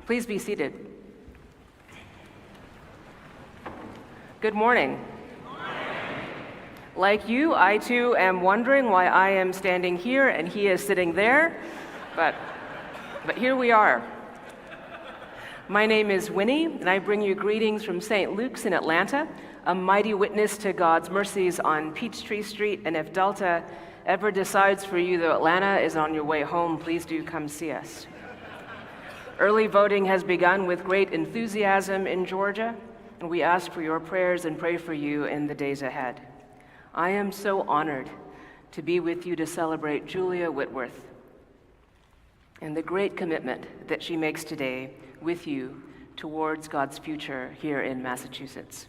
Please be seated. Good morning. Like you, I too am wondering why I am standing here and he is sitting there, but here we are. My name is Winnie, and I bring you greetings from St. Luke's in Atlanta, a mighty witness to God's mercies on Peachtree Street, and if Delta ever decides for you that Atlanta is on your way home, please do come see us. Early voting has begun with great enthusiasm in Georgia, and we ask for your prayers and pray for you in the days ahead. I am so honored to be with you to celebrate Julia Whitworth and the great commitment that she makes today with you towards God's future here in Massachusetts.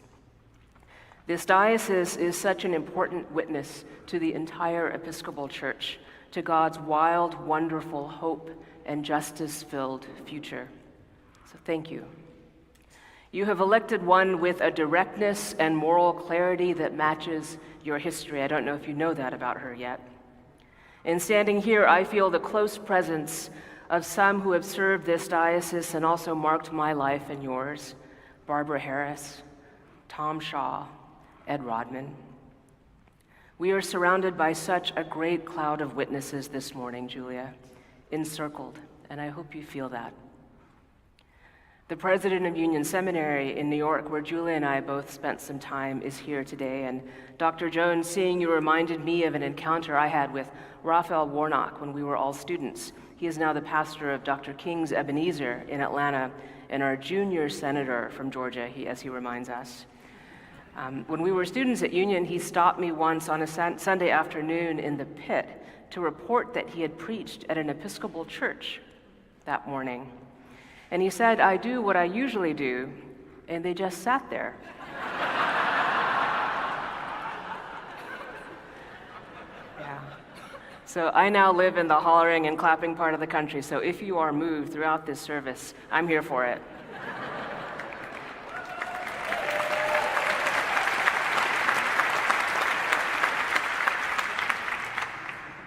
This diocese is such an important witness to the entire Episcopal Church, to God's wild, wonderful hope and justice-filled future. So thank you. You have elected one with a directness and moral clarity that matches your history. I don't know if you know that about her yet. In standing here, I feel the close presence of some who have served this diocese and also marked my life and yours: Barbara Harris, Tom Shaw, Ed Rodman. We are surrounded by such a great cloud of witnesses this morning, Julia, encircled, and I hope you feel that. The president of Union Seminary in New York, where Julia and I both spent some time, is here today, and Dr. Jones, seeing you reminded me of an encounter I had with Raphael Warnock when we were all students. He is now the pastor of Dr. King's Ebenezer in Atlanta and our junior senator from Georgia, as he reminds us. When we were students at Union, he stopped me once on a Sunday afternoon in the pit to report that he had preached at an Episcopal church that morning. And he said, "I do what I usually do," and they just sat there. Yeah. So I now live in the hollering and clapping part of the country, so if you are moved throughout this service, I'm here for it.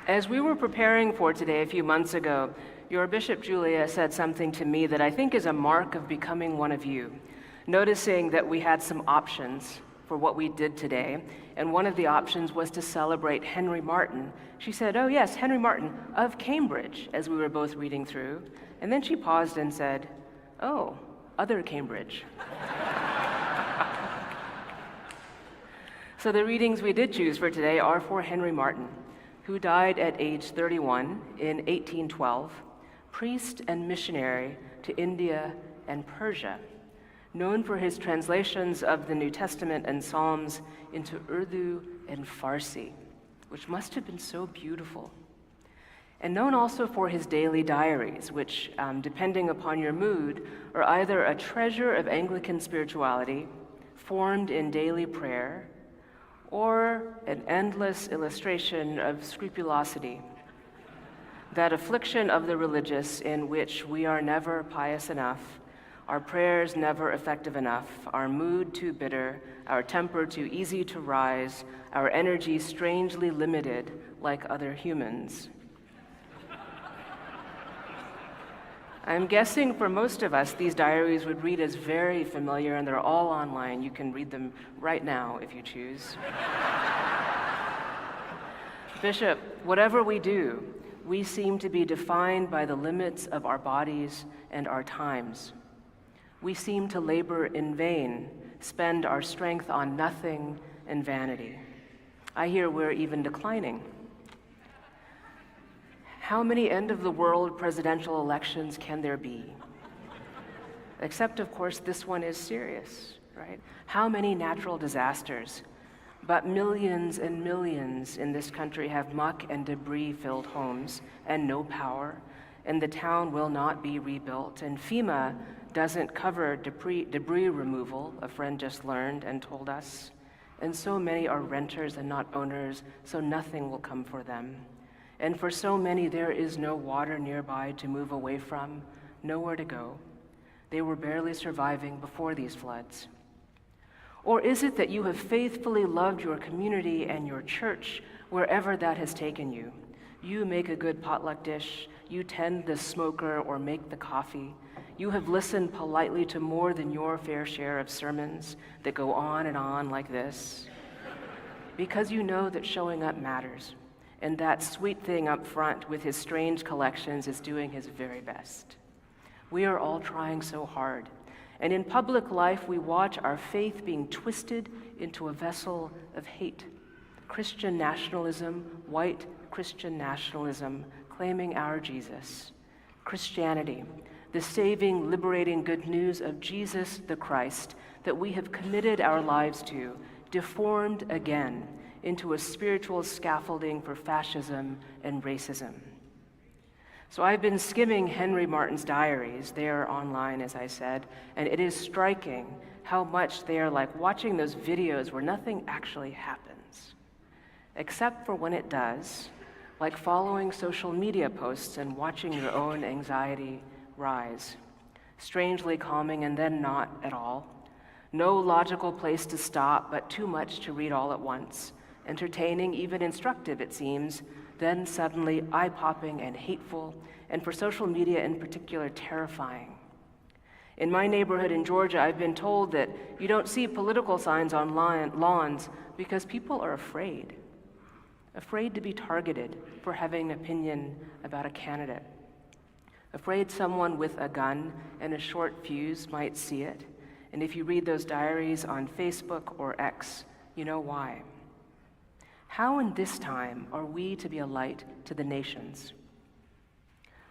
As we were preparing for today a few months ago, your Bishop Julia said something to me that I think is a mark of becoming one of you, noticing that we had some options for what we did today, and one of the options was to celebrate Henry Martyn. She said, "Oh yes, Henry Martyn of Cambridge," as we were both reading through, and then she paused and said, "Oh, other Cambridge." So the readings we did choose for today are for Henry Martyn, who died at age 31 in 1812, priest and missionary to India and Persia, known for his translations of the New Testament and Psalms into Urdu and Farsi, which must have been so beautiful, and known also for his daily diaries, which, depending upon your mood, are either a treasure of Anglican spirituality, formed in daily prayer, or an endless illustration of scrupulosity, that affliction of the religious in which we are never pious enough, our prayers never effective enough, our mood too bitter, our temper too easy to rise, our energy strangely limited like other humans. I'm guessing for most of us, these diaries would read as very familiar, and they're all online. You can read them right now if you choose. Bishop, whatever we do, we seem to be defined by the limits of our bodies and our times. We seem to labor in vain, spend our strength on nothing and vanity. I hear we're even declining. How many end-of-the-world presidential elections can there be? Except, of course, this one is serious, right? How many natural disasters? But millions and millions in this country have muck and debris-filled homes and no power, and the town will not be rebuilt. And FEMA doesn't cover debris removal, a friend just learned and told us. And so many are renters and not owners, so nothing will come for them. And for so many, there is no water nearby to move away from, nowhere to go. They were barely surviving before these floods. Or is it that you have faithfully loved your community and your church wherever that has taken you? You make a good potluck dish, you tend the smoker or make the coffee, You have listened politely to more than your fair share of sermons that go on and on like this, because you know that showing up matters, and that sweet thing up front with his strange collections is doing his very best. We are all trying so hard, and in public life we watch our faith being twisted into a vessel of hate. Christian nationalism, white Christian nationalism, claiming our Jesus. Christianity, the saving, liberating good news of Jesus the Christ that we have committed our lives to, deformed again into a spiritual scaffolding for fascism and racism. So I've been skimming Henry Martyn's diaries. They are online, as I said, and it is striking how much they are like watching those videos where nothing actually happens, except for when it does, like following social media posts and watching your own anxiety rise. Strangely calming and then not at all. No logical place to stop, but too much to read all at once. Entertaining, even instructive it seems, then suddenly eye-popping and hateful, and for social media in particular, terrifying. In my neighborhood in Georgia, I've been told that you don't see political signs on lawns because people are afraid to be targeted for having an opinion about a candidate. Afraid someone with a gun and a short fuse might see it. And if you read those diaries on Facebook or X, you know why. How in this time are we to be a light to the nations?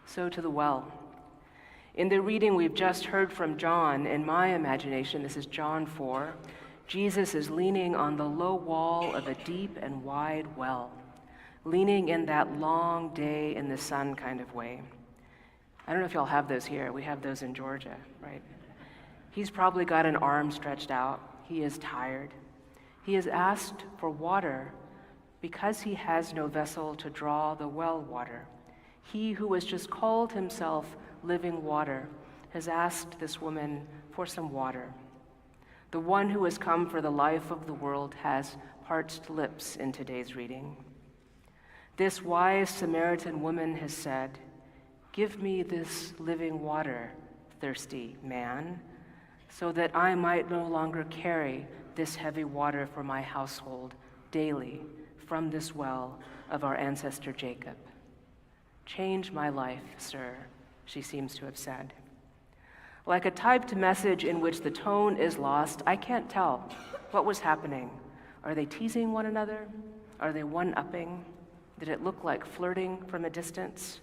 So to the well. In the reading we've just heard from John, in my imagination, this is John 4, Jesus is leaning on the low wall of a deep and wide well, leaning in that long day in the sun kind of way. I don't know if y'all have those here. We have those in Georgia, right? He's probably got an arm stretched out. He is tired. He has asked for water because he has no vessel to draw the well water. He who has just called himself living water has asked this woman for some water. The one who has come for the life of the world has parched lips in today's reading. This wise Samaritan woman has said, "Give me this living water, thirsty man, so that I might no longer carry this heavy water for my household daily from this well of our ancestor Jacob. Change my life, sir," she seems to have said. Like a typed message in which the tone is lost, I can't tell what was happening. Are they teasing one another? Are they one-upping? Did it look like flirting from a distance?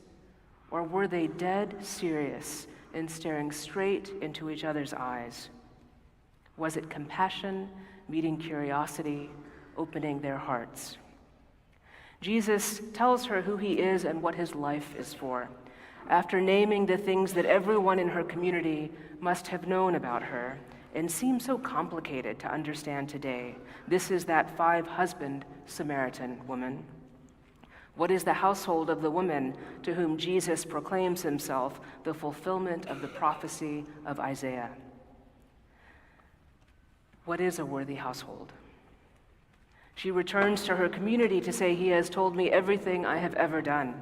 Or were they dead serious in staring straight into each other's eyes? Was it compassion meeting curiosity, opening their hearts? Jesus tells her who he is and what his life is for. After naming the things that everyone in her community must have known about her and seem so complicated to understand today, this is that five-husband Samaritan woman. What is the household of the woman to whom Jesus proclaims himself the fulfillment of the prophecy of Isaiah? What is a worthy household? She returns to her community to say, "He has told me everything I have ever done,"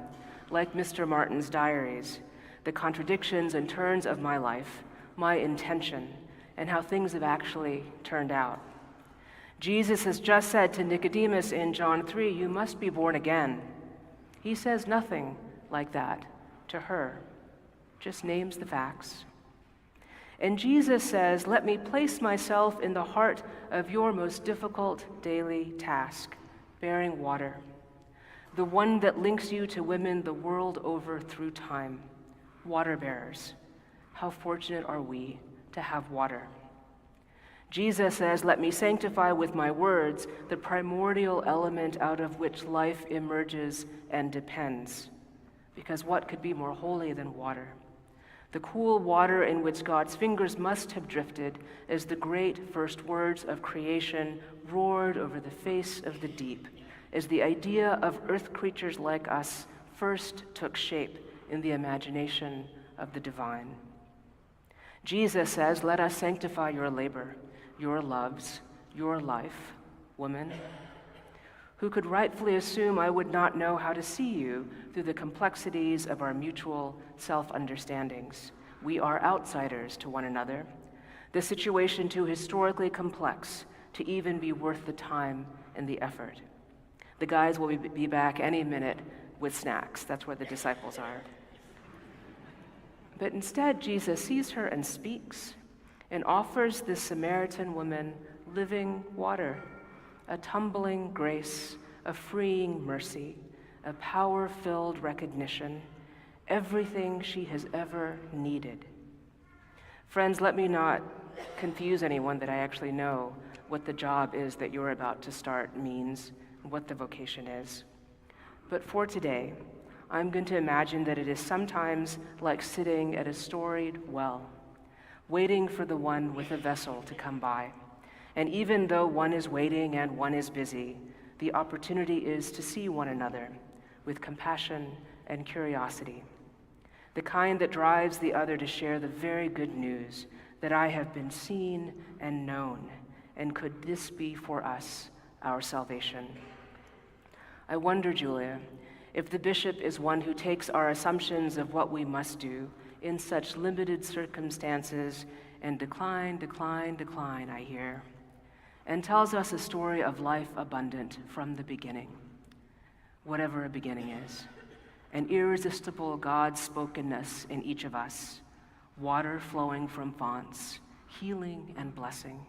like Mr. Martyn's diaries, the contradictions and turns of my life, my intention, and how things have actually turned out. Jesus has just said to Nicodemus in John 3, "You must be born again." He says nothing like that to her, just names the facts. And Jesus says, "Let me place myself in the heart of your most difficult daily task, bearing water, the one that links you to women the world over through time, water bearers. How fortunate are we to have water." Jesus says, "Let me sanctify with my words the primordial element out of which life emerges and depends. Because what could be more holy than water? The cool water in which God's fingers must have drifted as the great first words of creation roared over the face of the deep, as the idea of earth creatures like us first took shape in the imagination of the divine." Jesus says, "Let us sanctify your labor, your loves, your life, woman. Who could rightfully assume I would not know how to see you through the complexities of our mutual self-understandings? We are outsiders to one another, the situation too historically complex to even be worth the time and the effort. The guys will be back any minute with snacks. That's where the disciples are. But instead, Jesus sees her and speaks and offers this Samaritan woman living water, a tumbling grace, a freeing mercy, a power-filled recognition, everything she has ever needed. Friends, let me not confuse anyone that I actually know what the job is that you're about to start means, what the vocation is. But for today, I'm going to imagine that it is sometimes like sitting at a storied well, waiting for the one with a vessel to come by. And even though one is waiting and one is busy, the opportunity is to see one another with compassion and curiosity, the kind that drives the other to share the very good news that I have been seen and known, and could this be for us our salvation? I wonder, Julia, if the bishop is one who takes our assumptions of what we must do in such limited circumstances and decline, I hear, and tells us a story of life abundant from the beginning, whatever a beginning is, an irresistible God-spokenness in each of us, water flowing from fonts, healing and blessing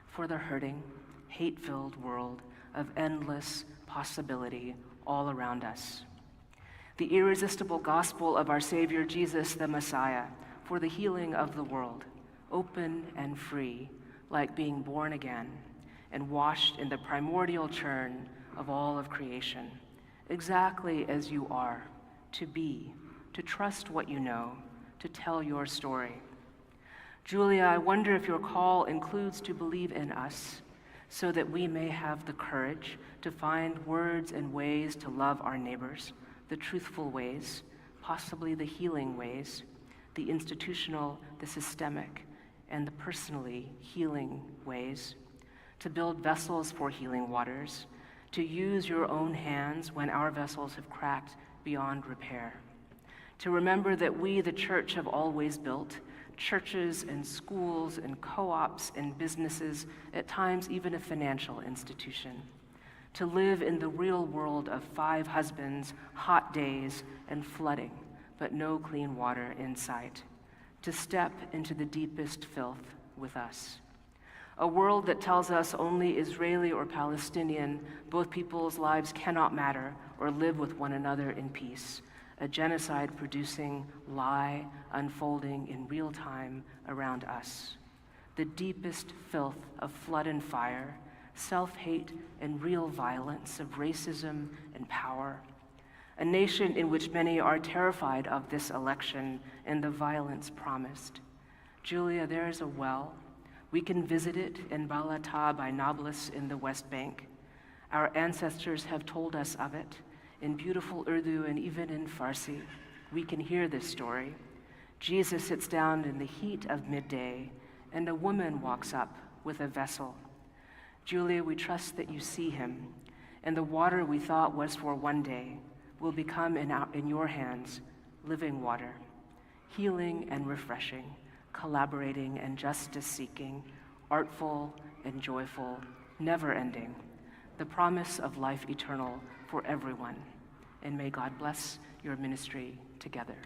for the hurting, hate-filled world of endless possibility all around us. The irresistible gospel of our Savior Jesus the Messiah for the healing of the world, open and free, like being born again and washed in the primordial churn of all of creation, exactly as you are, to be, to trust what you know, to tell your story. Julia, I wonder if your call includes to believe in us so that we may have the courage to find words and ways to love our neighbors, the truthful ways, possibly the healing ways, the institutional, the systemic, and the personally healing ways, to build vessels for healing waters, to use your own hands when our vessels have cracked beyond repair, to remember that we, the church, have always built churches and schools and co-ops and businesses, at times even a financial institution, to live in the real world of 5 husbands, hot days, and flooding, but no clean water in sight, to step into the deepest filth with us. A world that tells us only Israeli or Palestinian, both people's lives cannot matter or live with one another in peace. A genocide-producing lie unfolding in real time around us. The deepest filth of flood and fire, self-hate and real violence of racism and power. A nation in which many are terrified of this election and the violence promised. Julia, there is a well. We can visit it in Balata by Nablus in the West Bank. Our ancestors have told us of it in beautiful Urdu and even in Farsi. We can hear this story. Jesus sits down in the heat of midday, and a woman walks up with a vessel. Julia, we trust that you see him, and the water we thought was for one day will become in your hands living water, healing and refreshing, collaborating and justice-seeking, artful and joyful, never-ending, the promise of life eternal for everyone. And may God bless your ministry together.